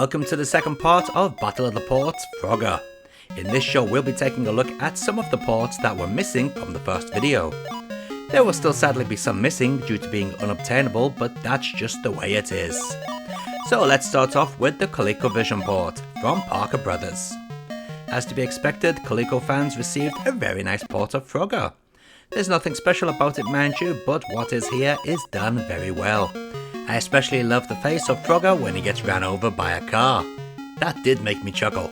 Welcome to the second part of Battle of the Ports, Frogger. In this show we'll be taking a look at some of the ports that were missing from the first video. There will still sadly be some missing due to being unobtainable, but that's just the way it is. So let's start off with the Colecovision port from Parker Brothers. As to be expected, Coleco fans received a very nice port of Frogger. There's nothing special about it, mind you, but what is here is done very well. I especially love the face of Frogger when he gets ran over by a car. That did make me chuckle.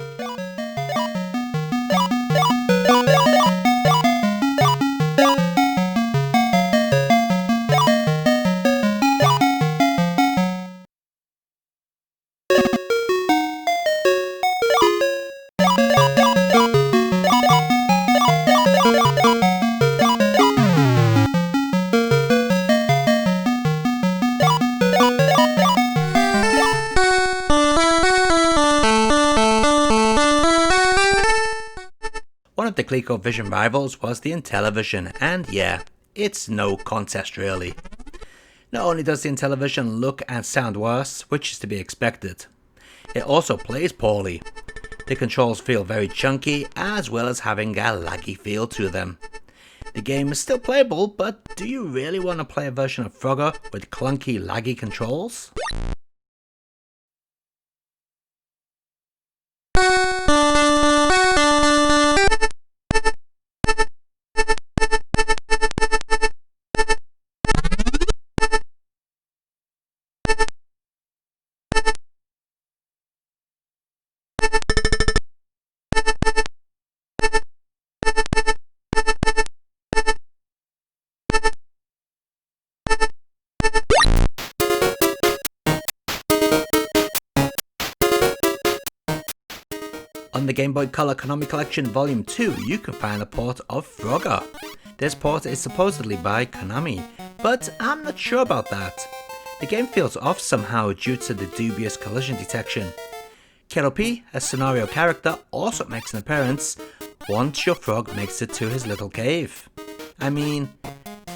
One of the Colecovision rivals was the Intellivision, and yeah, it's no contest really. Not only does the Intellivision look and sound worse, which is to be expected, it also plays poorly. The controls feel very chunky, as well as having a laggy feel to them. The game is still playable, but do you really want to play a version of Frogger with clunky, laggy controls? On the Game Boy Color Konami Collection Volume 2, you can find a port of Frogger. This port is supposedly by Konami, but I'm not sure about that. The game feels off somehow due to the dubious collision detection. P, a scenario character, also makes an appearance once your frog makes it to his little cave. I mean,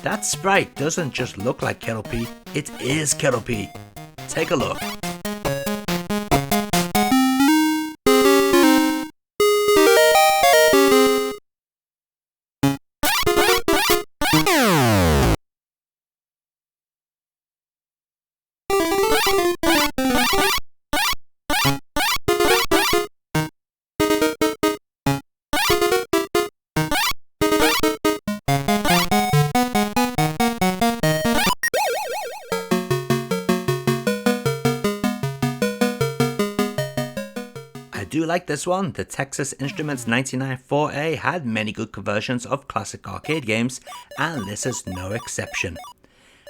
that sprite doesn't just look like P, it is P. Take a look. I do like this one. The Texas Instruments 99.4A had many good conversions of classic arcade games, and this is no exception.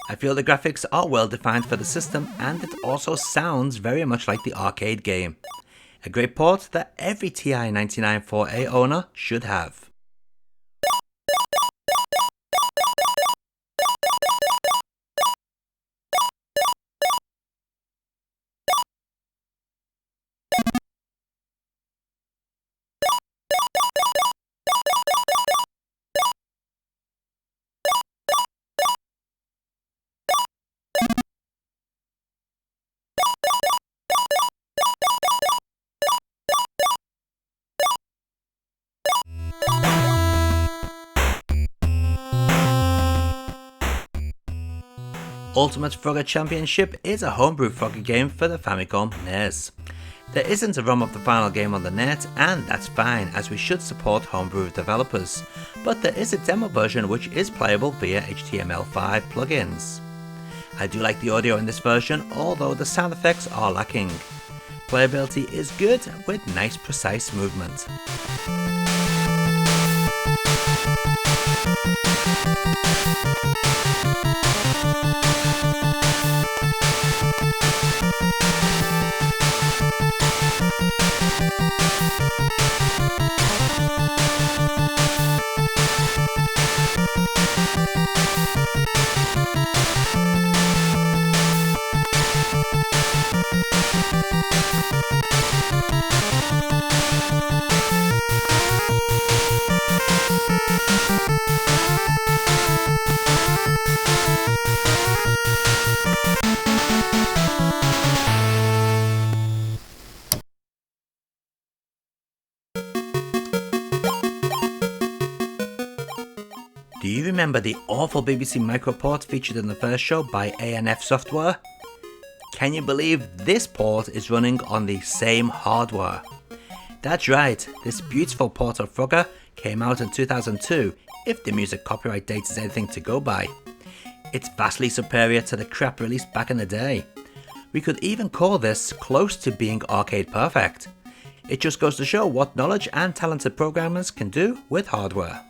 I feel the graphics are well defined for the system, and it also sounds very much like the arcade game. A great port that every TI 99.4A owner should have. Ultimate Frogger Championship is a homebrew Frogger game for the Famicom NES. There isn't a ROM of the final game on the net, and that's fine as we should support homebrew developers, but there is a demo version which is playable via HTML5 plugins. I do like the audio in this version, although the sound effects are lacking. Playability is good with nice precise movement. Do you remember the awful BBC micro port featured in the first show by ANF Software? Can you believe this port is running on the same hardware? That's right, this beautiful port of Frogger came out in 2002, if the music copyright date is anything to go by. It's vastly superior to the crap released back in the day. We could even call this close to being arcade perfect. It just goes to show what knowledge and talented programmers can do with hardware.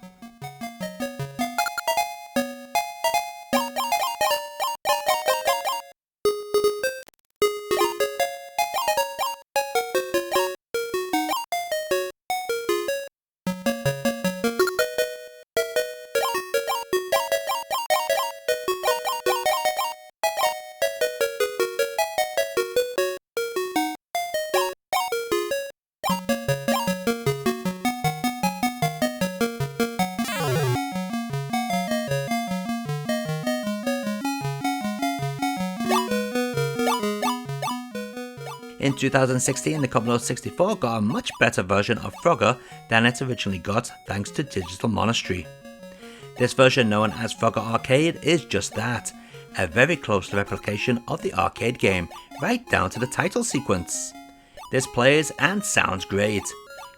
In 2016, the Commodore 64 got a much better version of Frogger than it originally got thanks to Digital Monastery. This version, known as Frogger Arcade, is just that, a very close replication of the arcade game, right down to the title sequence. This plays and sounds great.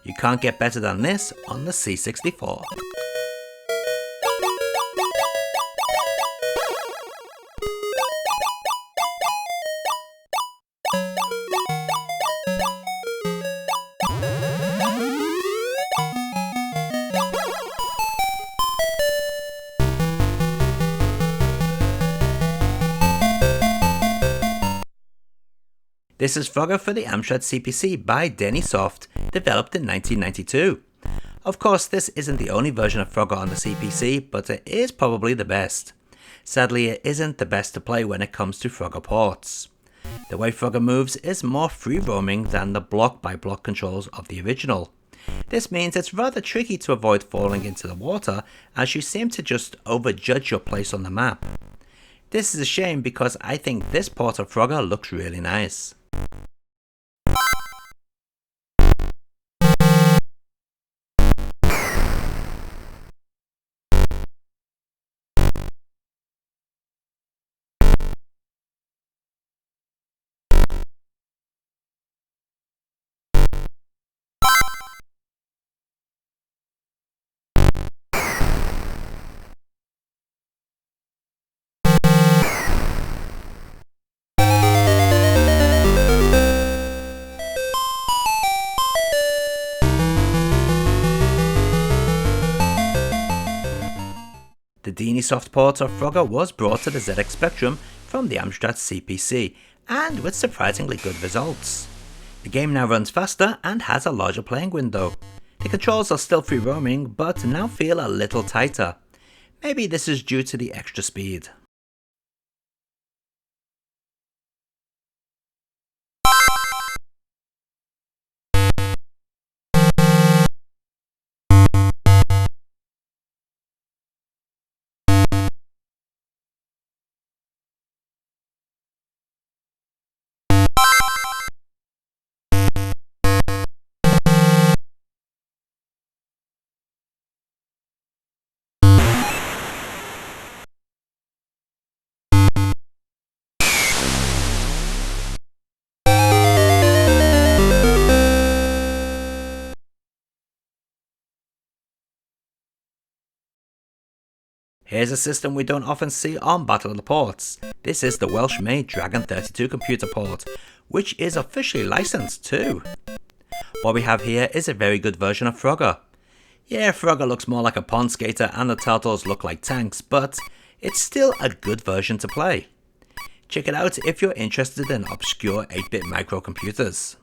You can't get better than this on the C64. This is Frogger for the Amstrad CPC by Denisoft, developed in 1992. Of course, this isn't the only version of Frogger on the CPC, but it is probably the best. Sadly, it isn't the best to play when it comes to Frogger ports. The way Frogger moves is more free-roaming than the block-by-block controls of the original. This means it's rather tricky to avoid falling into the water, as you seem to just overjudge your place on the map. This is a shame because I think this port of Frogger looks really nice. The Denisoft port of Frogger was brought to the ZX Spectrum from the Amstrad CPC, and with surprisingly good results. The game now runs faster and has a larger playing window. The controls are still free roaming, but now feel a little tighter. Maybe this is due to the extra speed. Here's a system we don't often see on Battle of the Ports. This is the Welsh-made Dragon 32 computer port, which is officially licensed too. What we have here is a very good version of Frogger. Yeah, Frogger looks more like a pond skater and the turtles look like tanks, but it's still a good version to play. Check it out if you're interested in obscure 8-bit microcomputers.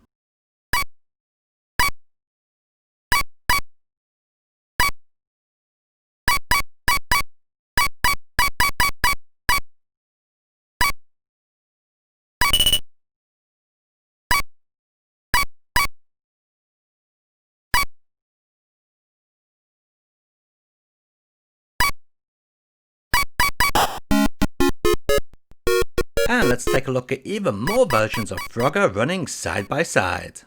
And let's take a look at even more versions of Frogger running side by side.